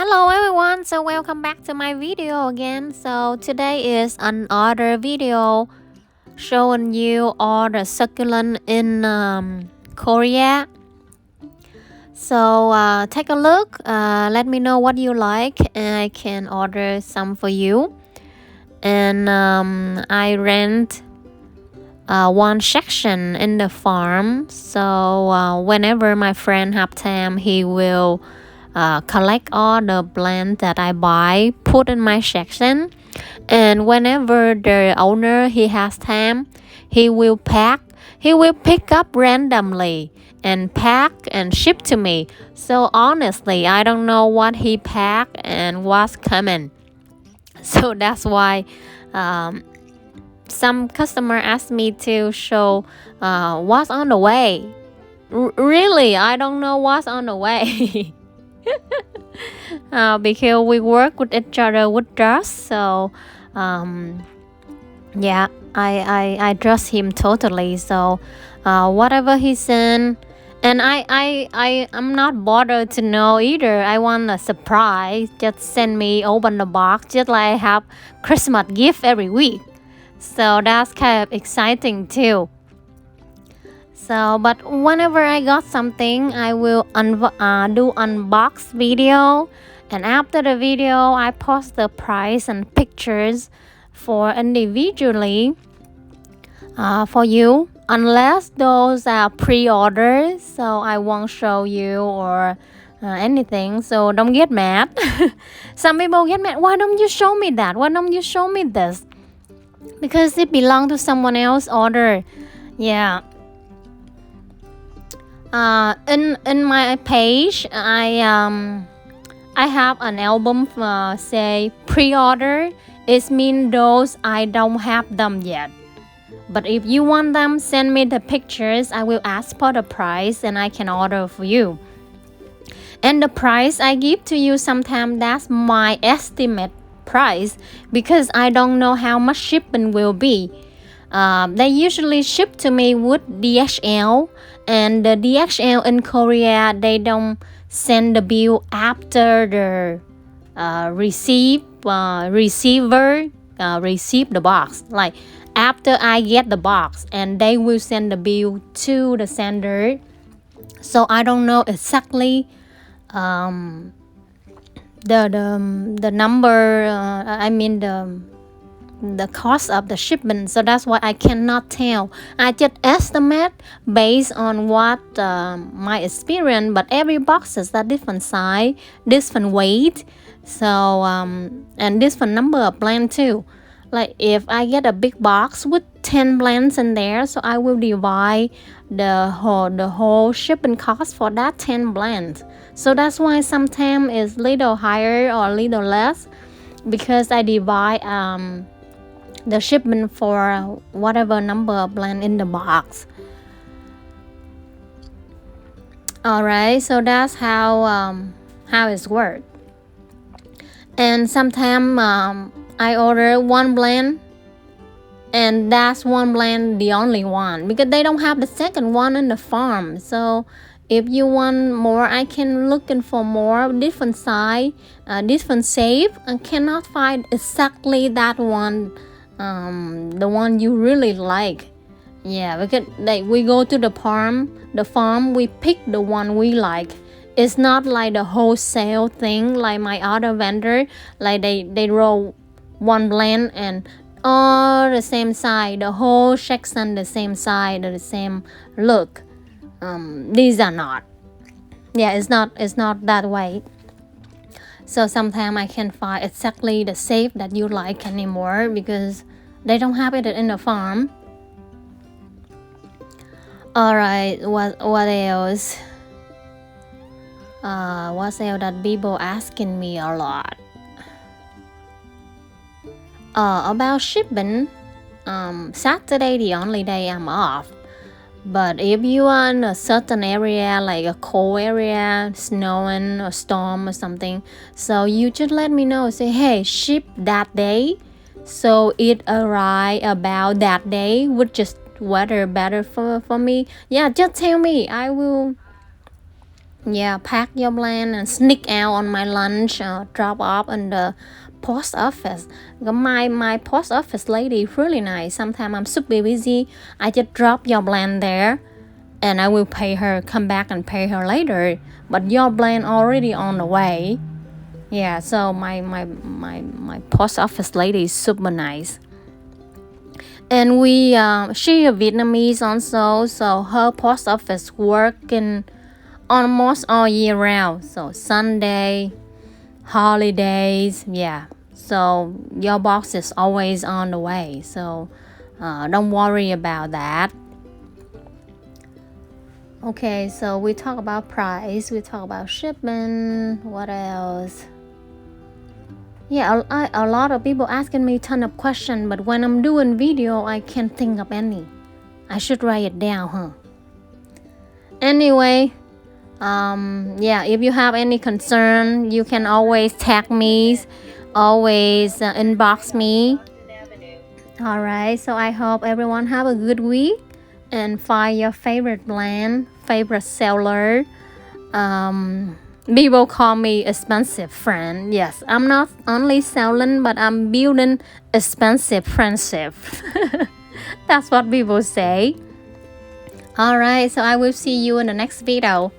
Hello everyone, so welcome back to my video again. So today is another video showing you all the succulent in Korea. So take a look, let me know what you like and I can order some for you. And I rent one section in the farm, so whenever my friend have time, he will collect all the plants that I buy, put in my section, and whenever the owner he has time, he will pick up randomly and pack and ship to me. So honestly, I don't know what he packed and what's coming. So that's why some customer asked me to show what's on the way. Really, I don't know what's on the way. Because we work with each other with trust, so yeah, I trust him totally. So whatever he sent, and I'm not bothered to know either. I want a surprise. Just send me open the box, just like I have Christmas gift every week. So that's kind of exciting too. So, but whenever I got something, I will do unbox video, and after the video, I post the price and pictures for individually for you. Unless those are pre-orders, so I won't show you or anything. So don't get mad. Some people get mad. Why don't you show me that? Why don't you show me this? Because it belongs to someone else's order. Yeah. In my page, I have an album say pre-order. It means those I don't have them yet. But if you want them, send me the pictures. I will ask for the price and I can order for you. And the price I give to you, sometimes that's my estimate price, because I don't know how much shipping will be. They usually ship to me with DHL, and the DHL in Korea, they don't send the bill after the receiver receive the box. Like after I get the box, and they will send the bill to the sender. So I don't know exactly the number. I mean the cost of the shipment, so that's why I cannot tell. I just estimate based on what my experience, but every box is a different size, different weight, so and different number of plants too. Like if I get a big box with 10 plants in there, so I will divide the whole shipping cost for that 10 plants. So that's why sometimes it's little higher or little less, because I divide the shipment for whatever number of plants in the box. Alright, so that's how it's worked. And sometimes I order one plant, and that's one plant the only one, because they don't have the second one in the farm. So if you want more, I can looking for more different size, different shape, and cannot find exactly that one, the one you really like. Yeah, because like we go to the farm, we pick the one we like. It's not like the wholesale thing like my other vendor, like they roll one blend and all the same size, the whole section the same size, the same look. These are not. Yeah, it's not that way. So sometimes I can't find exactly the shape that you like anymore, because they don't have it in the farm. Alright, what else? What else that people asking me a lot? About shipping, Saturday the only day I'm off. But if you are in a certain area, like a cold area, snowing or storm or something, so you just let me know. Say, hey, ship that day, so it arrive about that day, which is weather better for me. Yeah, just tell me. I will Yeah, pack your blend and sneak out on my lunch, drop off in the post office. My post office lady is really nice. Sometimes I'm super busy. I just drop your blend there and I will pay her, come back and pay her later. But your blend already on the way. Yeah, so my post office lady is super nice. And she is Vietnamese also, so her post office working almost all year round. So Sunday, holidays, yeah. So your box is always on the way. So don't worry about that. Okay, so we talk about price, we talk about shipment. What else? Yeah, a lot of people asking me ton of questions, but when I'm doing video, I can't think of any. I should write it down, huh? Anyway, yeah, if you have any concern, you can always tag me, always inbox me. All right, so I hope everyone have a good week and find your favorite blend, favorite seller. People call me expensive friend. Yes, I'm not only selling, but I'm building expensive friendship. That's what people say. All right, so I will see you in the next video.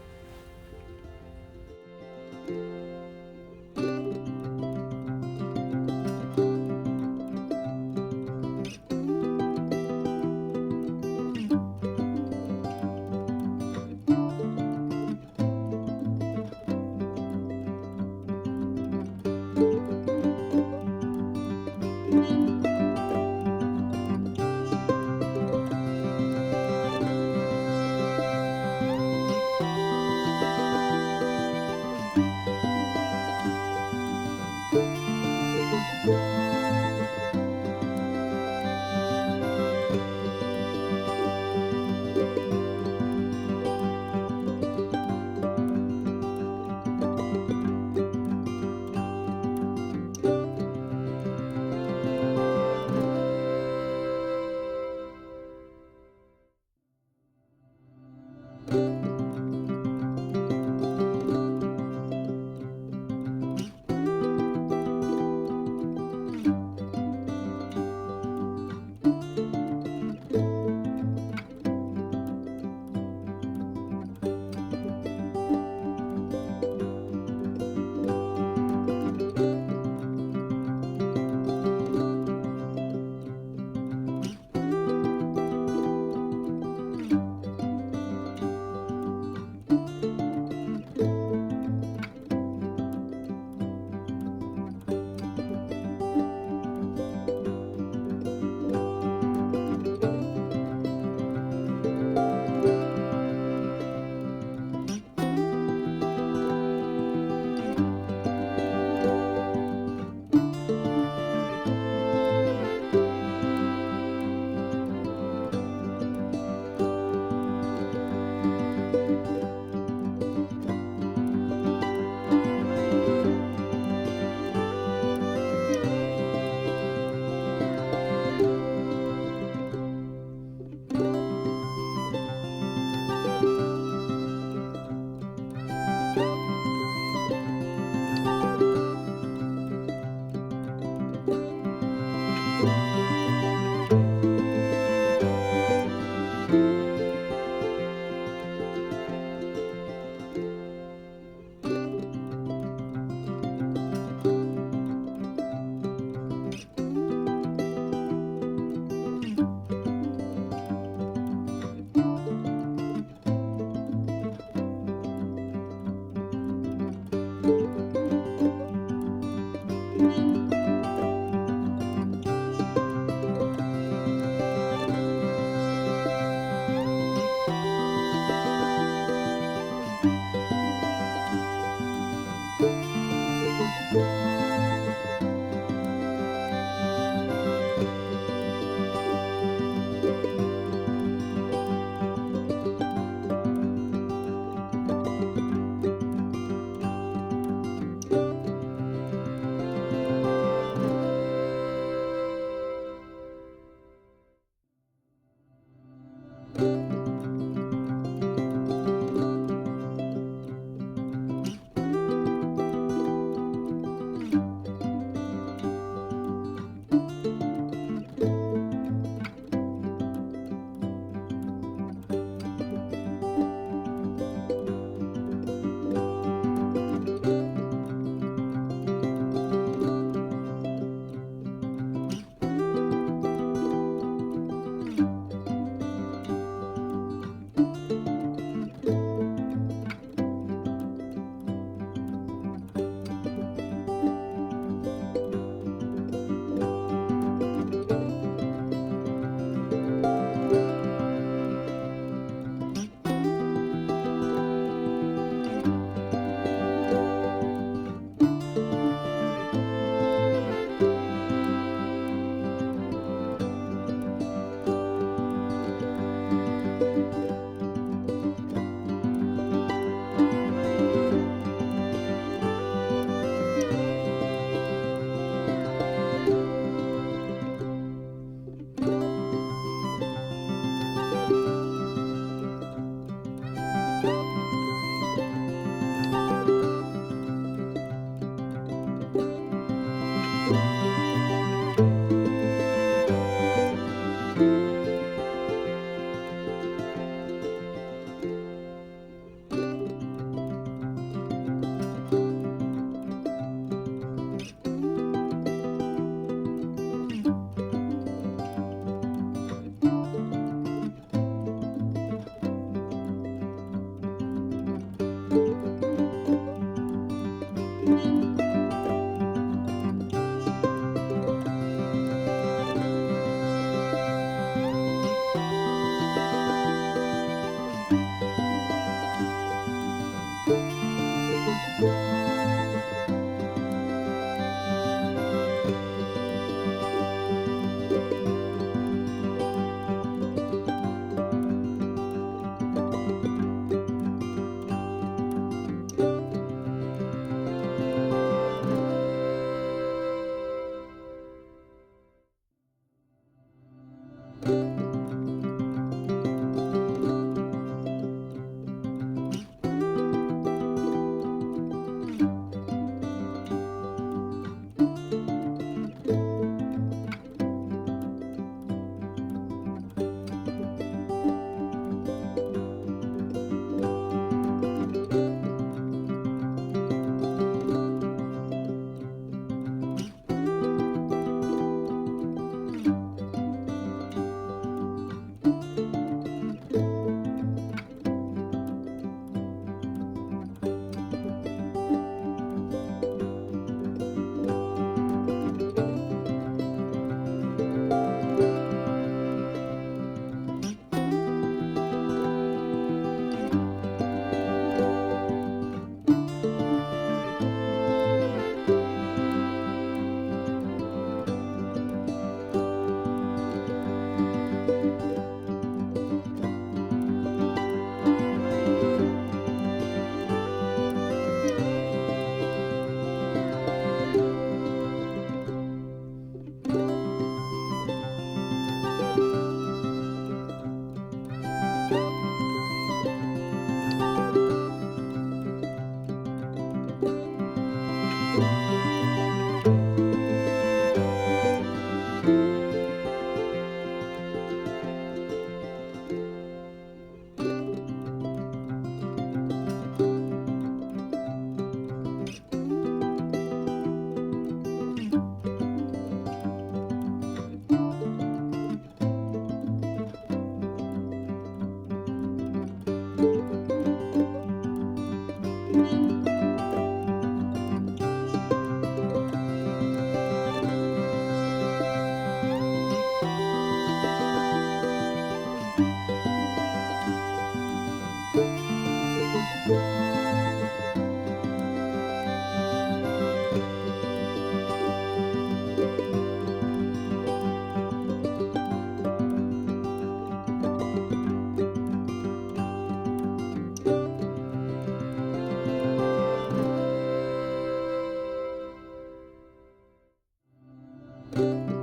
you.